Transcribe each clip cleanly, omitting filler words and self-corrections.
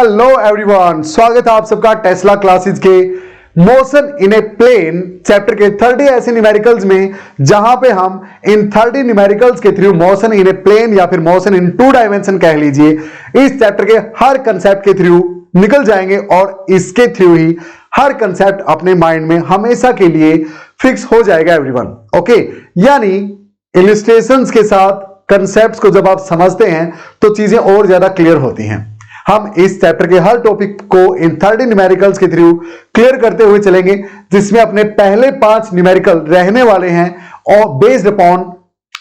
Hello everyone, स्वागत है आप सबका टेस्ला क्लासेस के motion in a plane chapter के 30 ऐसे न्यूमेरिकल्स में, जहां पे हम इन 30 न्यूमेरिकल्स के through motion in a plane या फिर मोशन इन 2 डायमेंशन कह लीजिए, इस चैप्टर के हर कंसेप्ट के थ्रू निकल जाएंगे और इसके थ्रू ही हर कंसेप्ट अपने माइंड में हमेशा के लिए फिक्स हो जाएगा एवरीवन। ओके, यानी इलिस्ट्रेशंस के साथ कंसेप्ट्स को जब आप समझते हैं तो चीजें और ज्यादा क्लियर होती हैं। हम इस चैप्टर के हर टॉपिक को इन 30 न्यूमेरिकल्स के थ्रू क्लियर करते हुए चलेंगे, जिसमें अपने पहले 5 न्यूमेरिकल रहने वाले हैं और based upon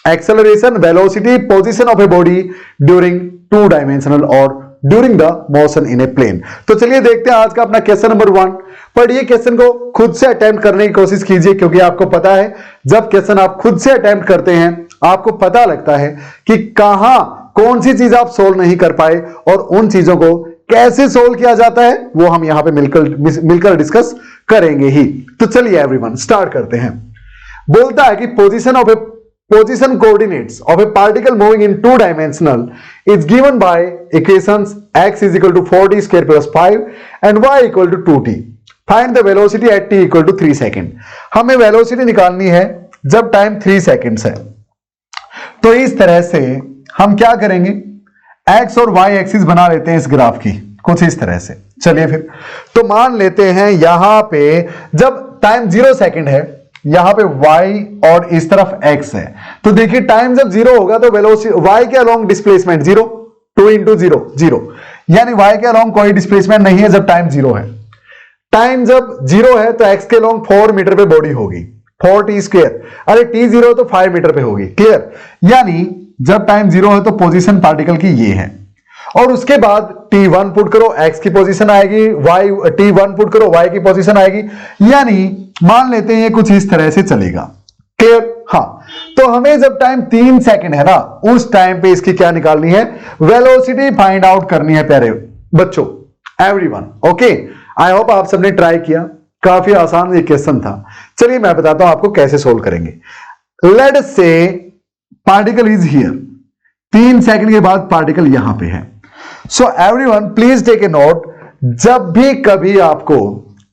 acceleration, velocity, position of a body during 2 dimensional और during the motion in a plane. तो चलिए देखते हैं आज का अपना क्वेश्चन नंबर 1। पढ़िए क्वेश्चन को, खुद से अटेम्प्ट करने की कोशिश कीजिए, क्योंकि आपको पता है जब क्वेश्चन आप खुद से अटेम्प्ट करते हैं आपको पता लगता है कि कहां कौन सी चीज आप सोल्व नहीं कर पाए और उन चीजों को कैसे सोल्व किया जाता है वो हम यहां पे मिलकर डिस्कस करेंगे ही। तो चलिए एवरीवन स्टार्ट करते हैं। बोलता है कि position coordinates of A particle moving in 2 dimensional is given by equations x is equal to 4t square plus 5 and y equal to 2t. Find the velocity at t equal to 3 second. हमें velocity निकालनी है जब time 3 seconds है। तो इस तरह से हम क्या करेंगे, x और y एक्सिस बना लेते हैं इस ग्राफ की, कुछ इस तरह से। चलिए फिर तो मान लेते हैं यहां पे जब टाइम 0 सेकेंड है, यहां पे y और इस तरफ x है। तो देखिए टाइम जब 0 होगा तो वेलोसिटी y के अलोंग डिस्प्लेसमेंट 0, 2 into 0 0, यानी y के अलोंग कोई डिस्प्लेसमेंट नहीं है जब टाइम 0 है। टाइम जब 0 है तो x के अलोंग 4 मीटर पे बॉडी होगी, 4t स्क्वायर। अरे t 0 तो 5 मीटर पे होगी, क्लियर। यानी जब टाइम 0 है तो पोजीशन पार्टिकल की ये है, और उसके बाद t1 पुट करो x की पोजीशन आएगी, t1 पुट करो y की पोजीशन आएगी। यानी मान लेते हैं ये कुछ इस तरह से चलेगा, क्लियर। हाँ, तो हमें जब टाइम 3 सेकंड है ना, उस टाइम पे इसकी क्या निकालनी है, वेलोसिटी फाइंड आउट करनी है प्यारे बच्चों, एवरीवन। ओके, आई होप आप सबने ट्राई किया, काफी आसान ये क्वेश्चन था। चलिए मैं बताता हूं आपको कैसे सोल्व करेंगे। लेट से पार्टिकल इज हियर, 3 सेकंड के बाद पार्टिकल यहां पे है। So everyone please take a note, जब भी कभी आपको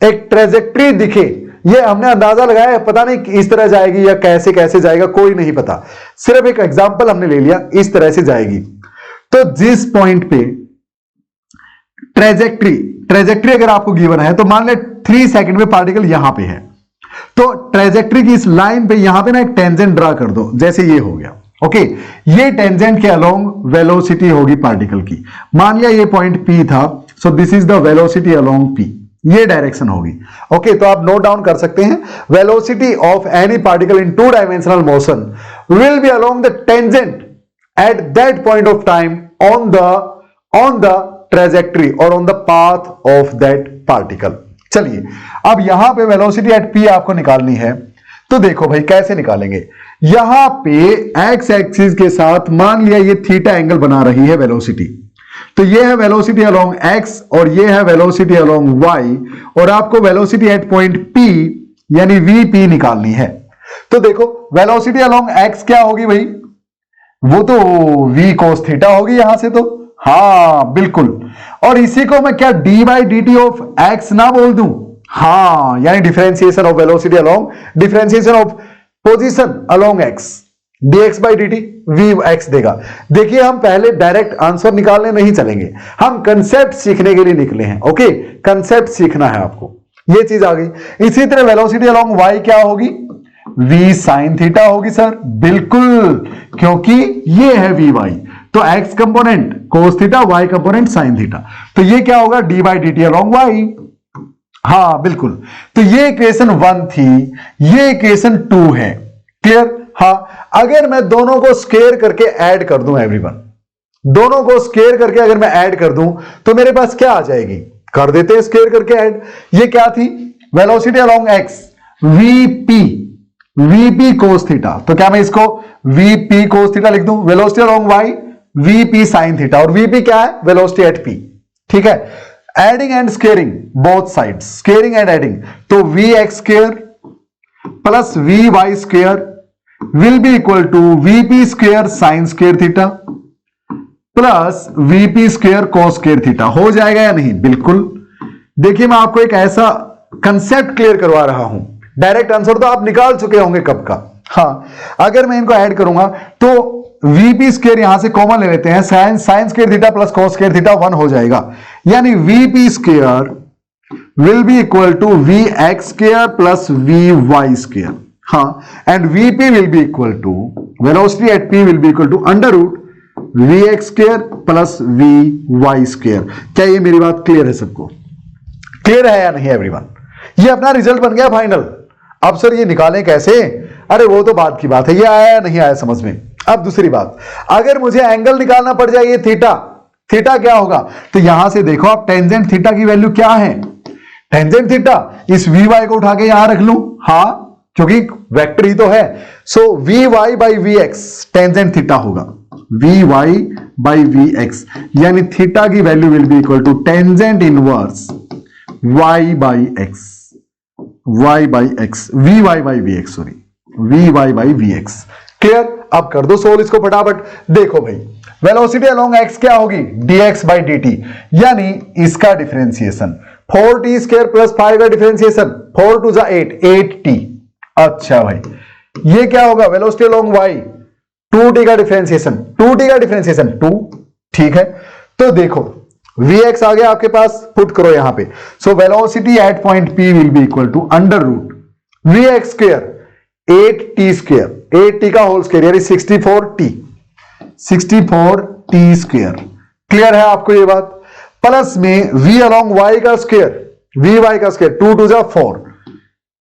एक ट्रेजेक्ट्री दिखे, ये हमने अंदाजा लगाया है, पता नहीं इस तरह जाएगी या कैसे कैसे जाएगा कोई नहीं पता, सिर्फ एक एग्जांपल हमने ले लिया, इस तरह से जाएगी। तो जिस पॉइंट पे ट्रेजेक्ट्री अगर आपको गिवन है तो मान ले 3 सेकंड में पार्टिकल यहां पे है, तो ट्रेजेक्ट्री की इस लाइन पे यहां पे ना एक टेंजेंट ड्रा कर दो, जैसे ये हो गया। ओके, ये टेंजेंट के अलोंग वेलोसिटी होगी पार्टिकल की। मान लिया ये पॉइंट P था, so this is the velocity along P, ये डायरेक्शन होगी। ओके, तो आप नोट डाउन कर सकते हैं, velocity of any particle in 2 dimensional motion will be along the tangent at that point of time on the trajectory और on the path of that particle. चलिए अब यहां पे वेलोसिटी एट P आपको निकालनी है, तो देखो भाई कैसे निकालेंगे। यहां पे x एक्सिस के साथ मान लिया ये थीटा एंगल बना रही है वेलोसिटी, तो ये है वेलोसिटी अलोंग x और ये है वेलोसिटी अलोंग y, और आपको वेलोसिटी एट पॉइंट P यानी VP निकालनी है। तो देखो वेलोसिटी अलोंग x क्या होगी भाई, वो तो v cos थीटा होगी यहां से, तो हाँ बिल्कुल। और इसी को मैं क्या d by D T of x ना बोल दूं, हाँ, यानी differentiation of velocity along differentiation of position along x, dx by dt vx देगा। देखिए हम पहले डायरेक्ट आंसर निकालने नहीं चलेंगे, हम कंसेप्ट सीखने के लिए निकले हैं। ओके, कंसेप्ट सीखना है आपको, ये चीज आ गई। इसी तरह वेलोसिटी अलोंग y क्या होगी, v साइन थीटा होगी सर, बिल्कुल, क्योंकि ये है vy, तो x component cos theta, y component sine theta, तो ये क्या होगा d by dt along y। हाँ बिल्कुल, तो ये इक्वेशन 1 थी, ये इक्वेशन 2 है, क्लियर। हाँ, अगर मैं दोनों को स्क्वायर करके ऐड कर दूं एवरीवन, दोनों को स्क्वायर करके अगर मैं ऐड कर दूं तो मेरे पास क्या आ जाएगी, कर देते हैं स्क्वायर करके ऐड। ये क्या थी, velocity along x vp cos theta, तो क्या मैं इसको vp cos थीटा लिख दूं, velocity along y vp sin theta, और vp क्या है, वेलोसिटी एट p, ठीक है। Adding and squaring both sides, squaring and adding, तो vx square plus vy square will be equal to vp square sine square theta plus VP square cos square theta हो जाएगा या नहीं? बिल्कुल। देखिए मैं आपको एक ऐसा कंसेप्ट क्लियर करवा रहा हूं, डायरेक्ट आंसर तो आप निकाल चुके होंगे कब का। हाँ, अगर मैं इनको ऐड करूंगा तो वीपी स्क्वायर यहां से कॉमन ले लेते हैं, sine square theta plus cos square theta 1 हो जाएगा, यानी v p square will be equal to v x square plus v y square. हाँ, and v p will be equal to velocity at p will be equal to under root v x square plus v y square. क्या ये मेरी बात clear है सबको? Clear है या नहीं एवरीवन? ये अपना रिजल्ट बन गया फाइनल। अब सर ये निकालें कैसे? अरे वो तो बात की बात है, ये आया या नहीं आया समझ में। अब दूसरी बात, अगर मुझे एंगल निकालना पड़ जाए ये थीटा, थीटा क्या होगा? तो यहां से देखो आप टेंजेंट थीटा की वैल्यू क्या है? टेंजेंट थीटा इस वी वाई को उठा के यहां रख लूं, हाँ क्योंकि वेक्टर ही तो है। So v y by v x tangent theta होगा, v y by v x, यानी थीटा की value will be equal to tangent inverse y by x, y by x, v y by v x, sorry v y by v x. Clear? अब कर दो solve इसको फटाफट। देखो भाई velocity along x क्या होगी? dx बाई dt, यानी इसका डिफरेंशिएशन 4t स्क्वायर प्लस 5 का डिफरेंशिएशन 4 टू जा 8, 8t। अच्छा भाई ये क्या होगा? वेलोसिटी अलोंग y 2t का डिफरेंशिएशन, 2t का डिफरेंशिएशन 2। ठीक है, तो देखो vx आ गया आपके पास, पुट करो यहां पे। So velocity at point p will be equal to under root vx square 8t square, 8t का होल स्क्वायर यानी 64t, 64t स्क्वायर। क्लियर है आपको ये बात? प्लस में v अलोंग y का स्क्वायर, vy का स्क्वायर 2 टू जा 4।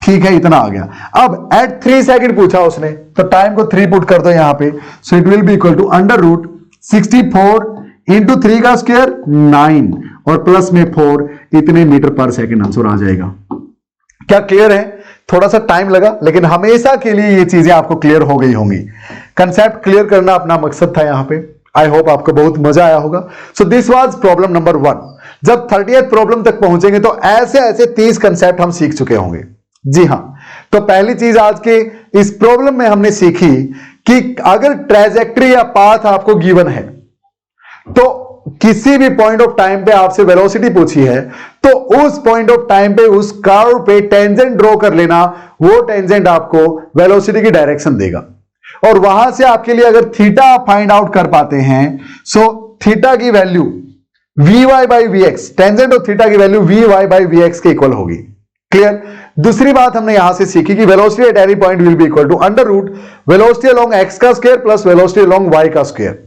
ठीक है, इतना आ गया। अब एट 3 सेकंड पूछा उसने, तो टाइम को 3 पुट कर दो यहां पे। So it will be equal to under root 64 into 3 का स्क्वायर 9 और प्लस में 4, इतने मीटर पर सेकंड आंसर आ जाएगा। क्या क्लियर है? थोड़ा सा टाइम लगा, लेकिन हमेशा के लिए ये चीजें आपको क्लियर हो गई होंगी। कंसेप्ट क्लियर करना अपना मकसद था यहां पे। आई होप आपको बहुत मजा आया होगा। So this was problem number 1। जब 30th प्रॉब्लम तक पहुंचेंगे तो ऐसे ऐसे 30 कंसेप्ट हम सीख चुके होंगे। जी हां, तो पहली चीज आज के इस प्रॉब्लम में हमने सीखी कि अगर ट्रेजेक्ट्री या पाथ आपको गिवन है तो किसी भी पॉइंट ऑफ टाइम पे आपसे वेलोसिटी पूछी है तो उस पॉइंट ऑफ टाइम पे उस कर्व पे टेंजेंट ड्रॉ कर लेना, वो टेंजेंट आपको वेलोसिटी की डायरेक्शन देगा। और वहां से आपके लिए अगर थीटा आप फाइंड आउट कर पाते हैं, सो थीटा की value v y by v x, tangent of theta की value v y by v x के इक्वल होगी। क्लियर? दूसरी बात हमने यहां से सीखी कि velocity at any point will be equal to under root velocity along x का square plus velocity along y का स्क्वायर।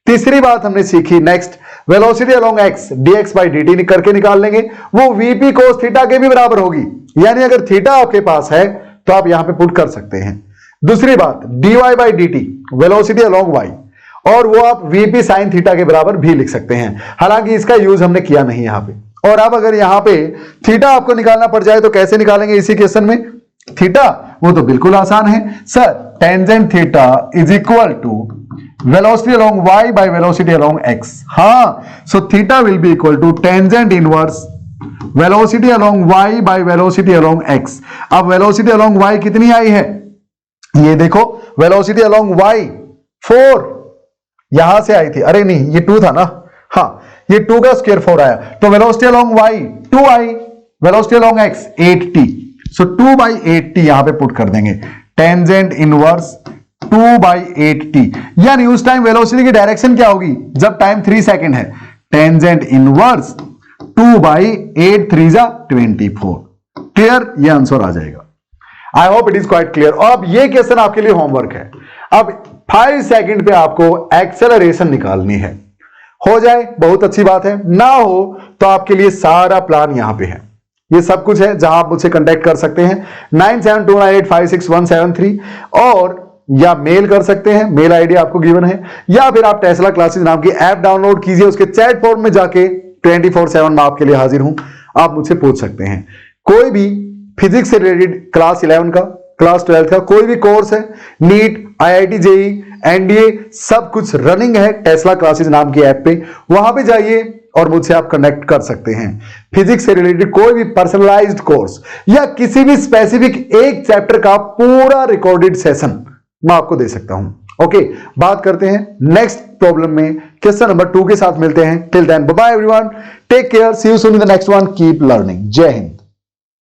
तीसरी बात हमने सीखी next, velocity along x dx by dt करके निकाल लेंगे, वो vp cos थीटा के भी बराबर होगी, यानी अगर थीटा आपके पास है तो आप यहां पे पुट कर सकते हैं। दूसरी बात dy by dt velocity along y, और वो आप vp sin थीटा के बराबर भी लिख सकते हैं, हालांकि इसका यूज हमने किया नहीं यहां पे। और अब अगर यहां पे थीटा आपको निकालना पड़ जाए तो कैसे निकालेंगे इसी क्वेश्चन में थीटा? वो तो बिल्कुल आसान है sir, tangent theta is equal to velocity along y by velocity along x। हाँ, so theta will be equal to tangent inverse velocity along y by velocity along x। अब वेलोसिटी अलोंग y कितनी आई है? ये देखो velocity along y 4 यहां से आई थी, अरे नहीं ये 2 था ना, हाँ ये 2 का स्क्वायर 4 आया, तो velocity along y 2 I, velocity along x 8t। So 2 by 8t यहां पे पुट कर देंगे, टेंजेंट इनवर्स 2 बाई 8t, यानी उस टाइम वेलोसिटी की डायरेक्शन क्या होगी जब टाइम 3 सेकंड है? टेंजेंट इनवर्स 2 बाई 8 3 जा 24। क्लियर? ये आंसर आ जाएगा। I hope it is quite clear. और अब ये क्वेश्चन आपके लिए होमवर्क है। अब 5 सेकंड पे आपको एक्सेलरेशन निकालनी है। हो जाए बहुत अच्छी बात है, ना हो तो आपके लिए सारा प्लान यहां पे है, ये सब कुछ है जहां आप मुझसे कांटेक्ट कर सकते हैं 9729856173 और या मेल कर सकते हैं, मेल आईडी आपको गिवन है, या फिर आप टेस्ला क्लासेस नाम की ऐप डाउनलोड कीजिए, उसके चैट फॉर्म में जाके 24/7 मैं आपके लिए हाजिर हूं, आप मुझसे पूछ सकते हैं। कोई भी फिजिक्स से रिलेटेड क्लास 11 का, क्लास 12 का कोई भी कोर्स है, नीट, IIT JEE, NDA सब कुछ रनिंग है टेस्ला क्लासेस नाम की ऐप पे, वहां पे जाइए और मुझसे आप कनेक्ट कर सकते हैं। फिजिक्स से रिलेटेड कोई भी पर्सनलाइज्ड कोर्स या किसी भी स्पेसिफिक एक चैप्टर का पूरा रिकॉर्डेड सेशन मैं आपको दे सकता हूं। ओके, बात करते हैं नेक्स्ट प्रॉब्लम में, क्वेश्चन नंबर 2 के साथ मिलते हैं। Till then bye bye everyone, take care, see you soon in the next one, keep learning. जय हिंद।